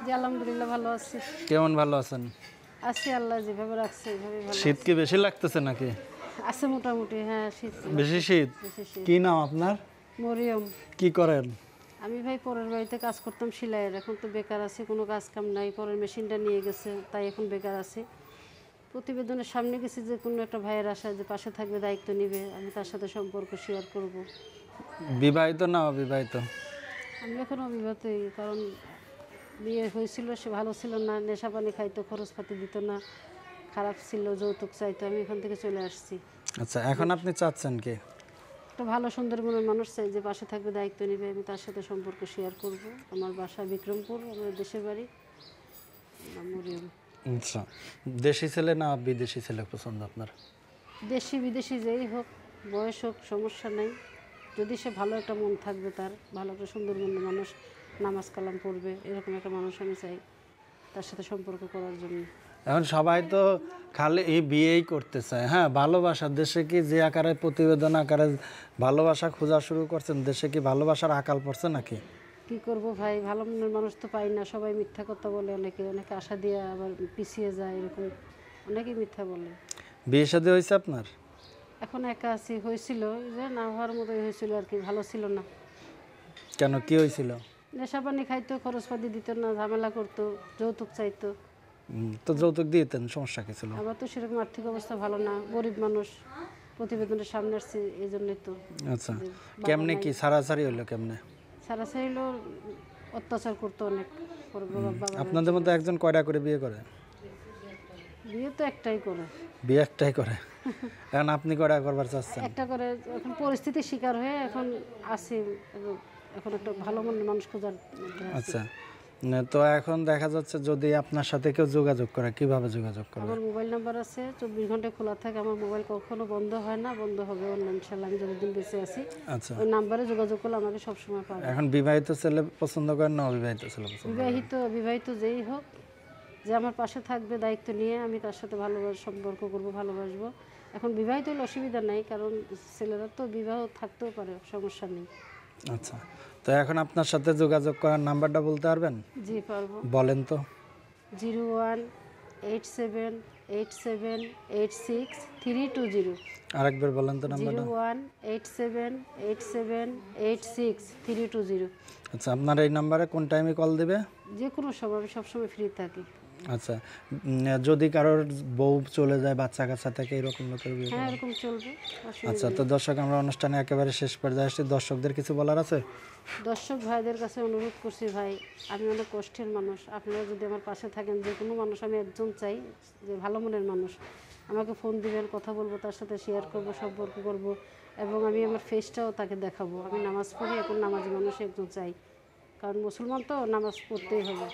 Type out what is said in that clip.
জি আলহামদুলিল্লাহ ভালো আছি। কেমন ভালো আছেন? আছি, আল্লাহ যেভাবে রাখছে এইভাবে ভালো। শীত কি বেশি লাগতেছে নাকি? আছে মোটামুটি, হ্যাঁ শীত বেশি শীত? বেশি শীত। কি নাম আপনার? মরিয়ম। কি করেন? আমি ভাই পরের বাড়িতে কাজ করতাম সেলাইয়ের, এখন তো বেকার আছি, কোনো কাজ কাম নাই, পরের মেশিনটা নিয়ে গেছে তাই এখন বেকার আছি। প্রতিবেদনের সামনে গেছি যে কোনো একটা ভাইয়ের আশা যে পাশে থাকবে, দায়িত্ব নেবে, আমি তার সাথে সম্পর্ক শেয়ার করব। বিবাহিত না অবিবাহিত? আমি এখন অবিবাহিতই, কারণ বিয়ে হয়েছিল, সে ভালো ছিল না, নেশা পানি খাইতো, খরচপাতি দিত না, খারাপ ছিল, যৌতুক চাইতো, আমি এখান থেকে চলে আসছি। আচ্ছা, এখন আপনি চাচ্ছেন কি? একটা ভালো সুন্দর মনের মানুষ চাই যে পাশে থাকবে, দায়িত্ব নেবে, আমি তার সাথে সম্পর্ক শেয়ার করব। আমার বাসা বিক্রমপুর, আমার দেশের বাড়ি মরিয়ম। আচ্ছা, দেশি ছেলে না বিদেশি ছেলে পছন্দ আপনার? দেশি বিদেশি যেই হোক, বয়স হোক, সমস্যা নেই, যদি সে ভালো একটা মন থাকবে, তার ভালো একটা সুন্দর মনের মানুষ, নামাজ কালাম পড়বে, এরকম একটা মানুষ আমি চাই তার সাথে সম্পর্ক করার জন্য। এখন সবাই তো খালি এই বিয়েই করতে চায়। হ্যাঁ, ভালোবাসা দেশে কি যে আকারে প্রতিবেদন আকারে ভালোবাসা খোঁজা শুরু করছেন, দেশে কি ভালোবাসার আকাল পড়ছে নাকি? কি করব ভাই, ভালো মনের মানুষ তো পাই না, সবাই মিথ্যা কথা বলে, অনেকে অনেকে আশা দিয়ে আবার পিছিয়ে যায়, এরকম অনেকেই মিথ্যা বলে। বিয়ে শাদী হয়েছে আপনার? এখন একা আছি, হয়েছিল এই যে না হওয়ার মতোই হয়েছিল আর কি, ভালো ছিল না। কেন, কি হয়েছিল? নেশা পানি খাইতো, খরচপাতি দিত না, ঝামেলা করতো, যৌতুক চাইতো। তো যৌতুক দিতেন, সমস্যা কি ছিল? আবার তো সেরকম আর্থিক অবস্থা ভালো না, গরিব মানুষ, প্রতিবেদনের সামনে আসছে, এই জন্যই তো। আচ্ছা, কেমনে কি ছাড়াছাড়ি হইলো কেমনে? সারা চাইলো, অত্যাচার করতো অনেক। আপনাদের মধ্যে একজন কয়টা করে বিয়ে করে? বিয়ে তো একটাই করে। বিয়ে একটাই করে? এখন আপনি কয়টা করবার চাচ্ছেন? একটা করে, এখন পরিস্থিতির শিকার হয়ে এখন আছি, এখন একটা ভালো মনের মানুষ খোঁজার মধ্যে আছি। আচ্ছা, তো এখন দেখা যাচ্ছে যদি আপনার সাথে কেউ যোগাযোগ করে, কিভাবে যোগাযোগ করবে? আমার মোবাইল নাম্বার আছে, 24 ঘন্টা খোলা থাকে, আমার মোবাইল কখনো বন্ধ হয় না, বন্ধ হবে না ইনশাল্লাহ, আমি যতদিন বেঁচে আছি। আচ্ছা, ওই নাম্বারে যোগাযোগ করলে আমাকে সবসময় পাবে। এখন বিবাহিত ছেলে পছন্দ করেন না অবিবাহিত ছেলে পছন্দ করেন? বিবাহিত বিবাহিত যেই হোক, যে আমার পাশে থাকবে, দায়িত্ব নিয়ে আমি তার সাথে ভালোবাসা সম্পর্ক করব, ভালোবাসবো। এখন বিবাহিত হলে অসুবিধা নাই, কারণ ছেলেরা তো বিবাহ থাকতেও পারে, সমস্যা নেই। আচ্ছা, তো এখন আপনার সাথে যোগাযোগ করার নাম্বারটা বলতে পারবেন? জি পারবো। বলেন তো। 01878786 আরেকবার বলেন তো নাম্বারটা। 01878786 আচ্ছা, আপনার এই নাম্বারে কোন টাইমে কল দেবে? যে কোনো সময়, আমি সবসময় ফ্রি থাকি। আচ্ছা, যদি কারোর বউ চলে যায়, বাচ্চা কাচ্চা থেকে, এরকম লোকের বিয়ে হ্যাঁ করবেন? এরকম চলবে, অসুবিধা আচ্ছা, নেই। তো দর্শক, আমরা অনুষ্ঠানে একেবারে শেষ পর্যায়ে আসছি, দর্শকদের কিছু বলার আছে? দর্শক ভাইদের কাছে অনুরোধ করছি, ভাই আমি অনেক কষ্টের মানুষ, আপনারা যদি আমার পাশে থাকেন, যে কোনো মানুষ, আমি একজন চাই যে ভালো মনের মানুষ, আমাকে ফোন দিবেন, কথা বলবো, তার সাথে শেয়ার করব, সম্পর্ক করব, এবং আমি আমার ফেসটাও তাকে দেখাবো। আমি নামাজ পড়ি, এখন নামাজি মানুষ একজন চাই, কারণ মুসলমান তো নামাজ পড়তেই হবে।